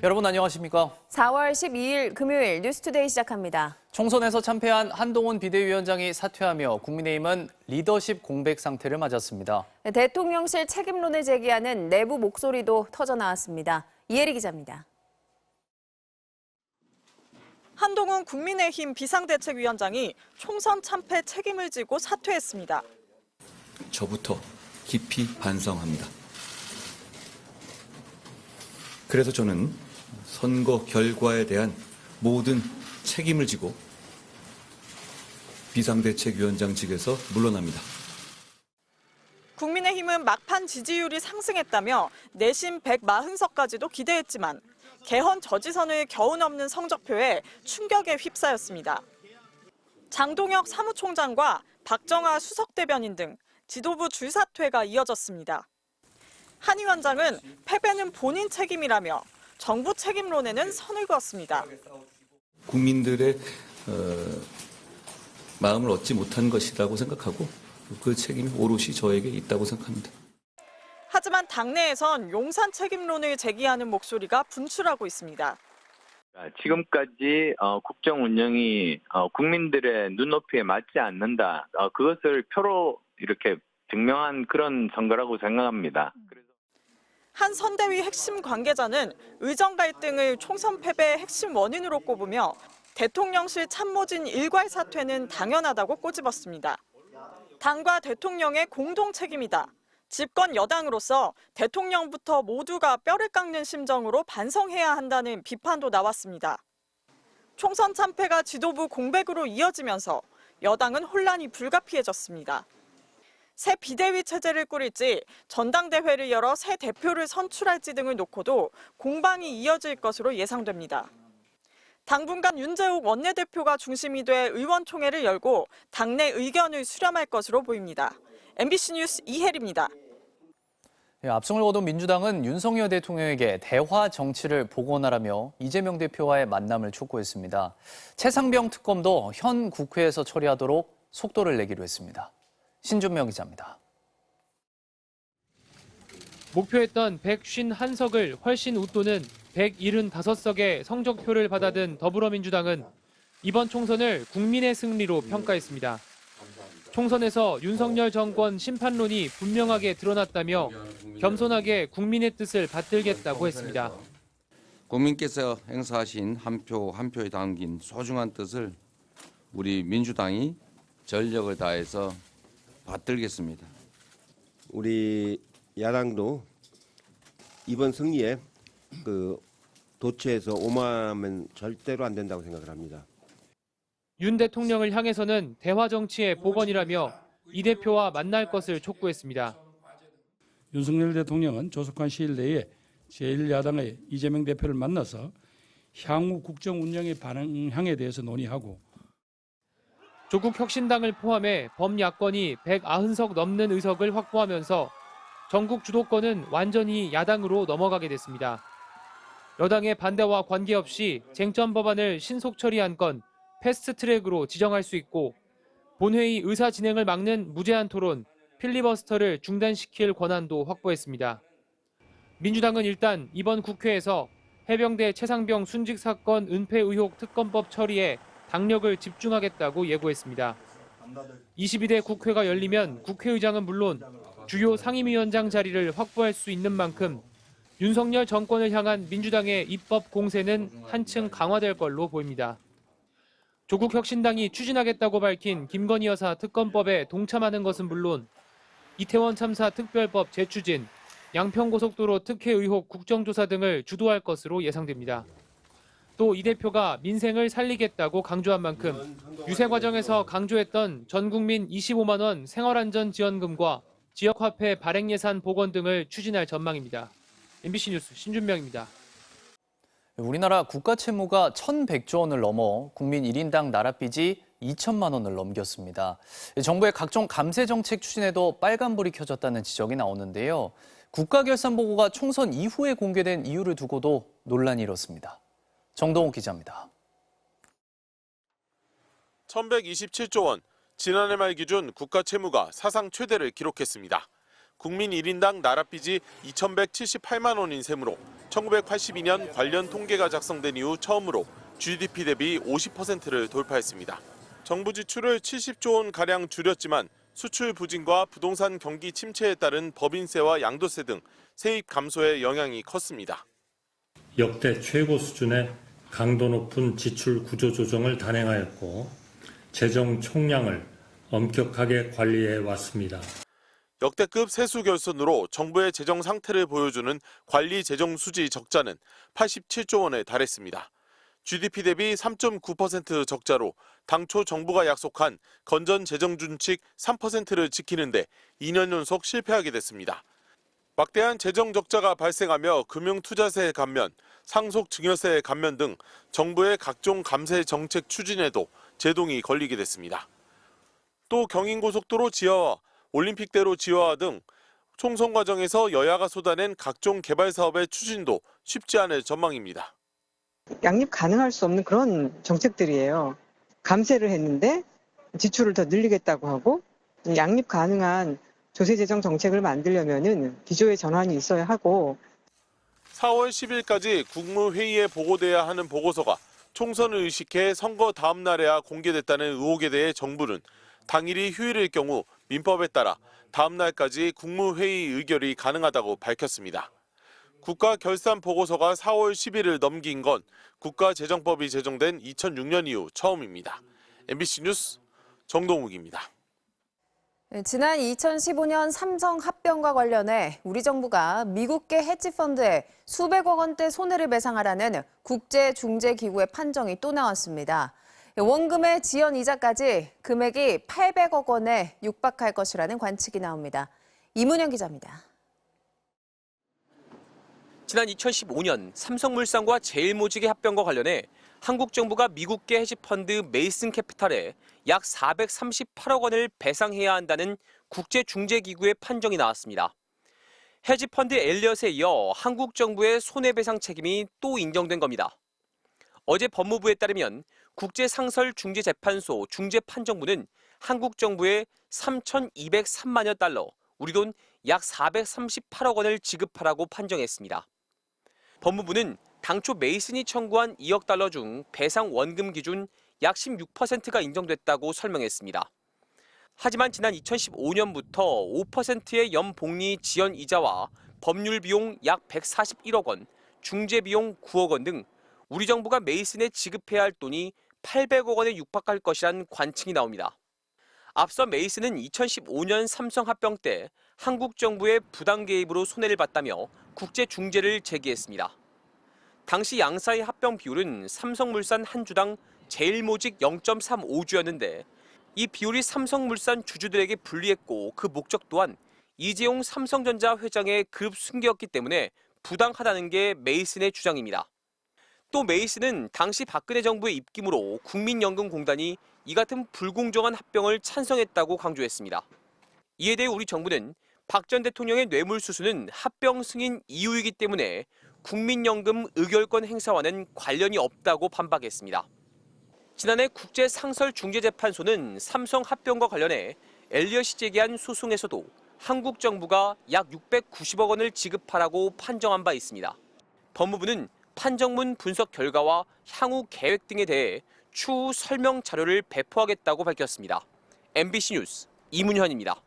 여러분 안녕하십니까? 4월 12일 금요일 뉴스투데이 시작합니다. 총선에서 참패한 한동훈 비대위원장이 사퇴하며 국민의힘은 리더십 공백 상태를 맞았습니다. 대통령실 책임론을 제기하는 내부 목소리도 터져나왔습니다. 이혜리 기자입니다. 한동훈 국민의힘 비상대책위원장이 총선 참패 책임을 지고 사퇴했습니다. 저부터 깊이 반성합니다. 그래서 저는 선거 결과에 대한 모든 책임을 지고 비상대책위원장직에서 물러납니다. 국민의힘은 막판 지지율이 상승했다며 내심 140석까지도 기대했지만 개헌 저지선을 겨우 넘는 성적표에 충격에 휩싸였습니다. 장동혁 사무총장과 박정아 수석대변인 등 지도부 줄사퇴가 이어졌습니다. 한 위원장은 패배는 본인 책임이라며 정부 책임론에는 선을 그었습니다. 국민들의 마음을 얻지 못한 것이라고 생각하고 그 책임이 오롯이 저에게 있다고 생각합니다. 하지만 당내에선 용산 책임론을 제기하는 목소리가 분출하고 있습니다. 지금까지 국정 운영이 국민들의 눈높이에 맞지 않는다. 그것을 표로 이렇게 증명한 그런 선거라고 생각합니다. 한 선대위 핵심 관계자는 의정 갈등을 총선 패배의 핵심 원인으로 꼽으며 대통령실 참모진 일괄 사퇴는 당연하다고 꼬집었습니다. 당과 대통령의 공동 책임이다. 집권 여당으로서 대통령부터 모두가 뼈를 깎는 심정으로 반성해야 한다는 비판도 나왔습니다. 총선 참패가 지도부 공백으로 이어지면서 여당은 혼란이 불가피해졌습니다. 새 비대위 체제를 꾸릴지 전당대회를 열어 새 대표를 선출할지 등을 놓고도 공방이 이어질 것으로 예상됩니다. 당분간 윤재욱 원내대표가 중심이 돼 의원총회를 열고 당내 의견을 수렴할 것으로 보입니다. MBC 뉴스 이혜리입니다. 압승을 거둔 민주당은 윤석열 대통령에게 대화 정치를 복원하라며 이재명 대표와의 만남을 촉구했습니다. 최상병 특검도 현 국회에서 처리하도록 속도를 내기로 했습니다. 신준명 기자입니다. 목표했던 151석을 훨씬 웃도는 175석의 성적표를 받아든 더불어민주당은 이번 총선을 국민의 승리로 평가했습니다. 총선에서 윤석열 정권 심판론이 분명하게 드러났다며 겸손하게 국민의 뜻을 받들겠다고 했습니다. 국민께서 행사하신 한 표 한 표에 담긴 소중한 뜻을 우리 민주당이 전력을 다해서 받들겠습니다. 우리 야당도 이번 승리에 도처에서 오만하면 절대로 안 된다고 생각을 합니다. 윤 대통령을 향해서는 대화 정치의 복원이라며 이 대표와 만날 것을 촉구했습니다. 윤석열 대통령은 조속한 시일 내에 제1야당의 이재명 대표를 만나서 향후 국정 운영의 방향에 대해서 논의하고 조국혁신당을 포함해 범야권이 190석 넘는 의석을 확보하면서 전국 주도권은 완전히 야당으로 넘어가게 됐습니다. 여당의 반대와 관계없이 쟁점 법안을 신속 처리한 건 패스트트랙으로 지정할 수 있고 본회의 의사 진행을 막는 무제한 토론, 필리버스터를 중단시킬 권한도 확보했습니다. 민주당은 일단 이번 국회에서 해병대 최상병 순직 사건 은폐 의혹 특검법 처리에 당력을 집중하겠다고 예고했습니다. 22대 국회가 열리면 국회의장은 물론 주요 상임위원장 자리를 확보할 수 있는 만큼 윤석열 정권을 향한 민주당의 입법 공세는 한층 강화될 걸로 보입니다. 조국 혁신당이 추진하겠다고 밝힌 김건희 여사 특검법에 동참하는 것은 물론 이태원 참사 특별법 재추진, 양평고속도로 특혜 의혹 국정조사 등을 주도할 것으로 예상됩니다. 또 이 대표가 민생을 살리겠다고 강조한 만큼 유세 과정에서 강조했던 전국민 25만 원 생활안전지원금과 지역화폐 발행예산 복원 등을 추진할 전망입니다. MBC 뉴스 신준명입니다. 우리나라 국가 채무가 1,100조 원을 넘어 국민 1인당 나라빚이 2천만 원을 넘겼습니다. 정부의 각종 감세 정책 추진에도 빨간불이 켜졌다는 지적이 나오는데요. 국가결산보고가 총선 이후에 공개된 이유를 두고도 논란이 일었습니다. 정동욱 기자입니다. 1,127조 원, 지난해 말 기준 국가 채무가 사상 최대를 기록했습니다. 국민 1인당 나랏빚이 2,178만 원인 셈으로 1982년 관련 통계가 작성된 이후 처음으로 GDP 대비 50%를 돌파했습니다. 정부 지출을 70조 원가량 줄였지만 수출 부진과 부동산 경기 침체에 따른 법인세와 양도세 등 세입 감소의 영향이 컸습니다. 역대 최고 수준의 강도 높은 지출 구조 조정을 단행하였고 재정 총량을 엄격하게 관리해 왔습니다. 역대급 세수 결손으로 정부의 재정 상태를 보여주는 관리 재정 수지 적자는 87조 원에 달했습니다. GDP 대비 3.9% 적자로 당초 정부가 약속한 건전 재정 준칙 3%를 지키는데 2년 연속 실패하게 됐습니다. 막대한 재정 적자가 발생하며 금융투자세 감면, 상속 증여세 감면 등 정부의 각종 감세 정책 추진에도 제동이 걸리게 됐습니다. 또 경인고속도로 지하화, 올림픽대로 지하화 등 총선 과정에서 여야가 쏟아낸 각종 개발 사업의 추진도 쉽지 않을 전망입니다. 양립 가능할 수 없는 그런 정책들이에요. 감세를 했는데 지출을 더 늘리겠다고 하고 양립 가능한 조세재정 정책을 만들려면은 기조의 전환이 있어야 하고 4월 10일까지 국무회의에 보고돼야 하는 보고서가 총선을 의식해 선거 다음 날에야 공개됐다는 의혹에 대해 정부는 당일이 휴일일 경우 민법에 따라 다음 날까지 국무회의 의결이 가능하다고 밝혔습니다. 국가결산보고서가 4월 10일을 넘긴 건 국가재정법이 제정된 2006년 이후 처음입니다. MBC 뉴스 정동욱입니다. 지난 2015년 삼성 합병과 관련해 우리 정부가 미국계 헤지펀드에 수백억 원대 손해를 배상하라는 국제중재기구의 판정이 또 나왔습니다. 원금의 지연 이자까지 금액이 800억 원에 육박할 것이라는 관측이 나옵니다. 이문영 기자입니다. 지난 2015년 삼성물산과 제일모직의 합병과 관련해 한국 정부가 미국계 헤지펀드 메이슨 캐피탈에 약 438억 원을 배상해야 한다는 국제중재기구의 판정이 나왔습니다. 헤지펀드 엘리엇에 이어 한국 정부의 손해배상 책임이 또 인정된 겁니다. 어제 법무부에 따르면 국제상설중재재판소 중재판정부는 한국 정부에 3,203만여 달러, 우리 돈 약 438억 원을 지급하라고 판정했습니다. 법무부는 당초 메이슨이 청구한 2억 달러 중 배상 원금 기준 약 16%가 인정됐다고 설명했습니다. 하지만 지난 2015년부터 5%의 연복리 지연 이자와 법률 비용 약 141억 원, 중재 비용 9억 원 등 우리 정부가 메이슨에 지급해야 할 돈이 800억 원에 육박할 것이란 관측이 나옵니다. 앞서 메이슨은 2015년 삼성 합병 때 한국 정부의 부당 개입으로 손해를 봤다며 국제 중재를 제기했습니다. 당시 양사의 합병 비율은 삼성물산 한 주당 제일모직 0.35주였는데 이 비율이 삼성물산 주주들에게 불리했고 그 목적 또한 이재용 삼성전자 회장의 그룹 승계였기 때문에 부당하다는 게 메이슨의 주장입니다. 또 메이슨은 당시 박근혜 정부의 입김으로 국민연금공단이 이 같은 불공정한 합병을 찬성했다고 강조했습니다. 이에 대해 우리 정부는 박 전 대통령의 뇌물수수는 합병 승인 이유이기 때문에 국민연금 의결권 행사와는 관련이 없다고 반박했습니다. 지난해 국제상설중재재판소는 삼성 합병과 관련해 엘리엇이 제기한 소송에서도 한국 정부가 약 690억 원을 지급하라고 판정한 바 있습니다. 법무부는 판정문 분석 결과와 향후 계획 등에 대해 추후 설명 자료를 배포하겠다고 밝혔습니다. MBC 뉴스 이문현입니다.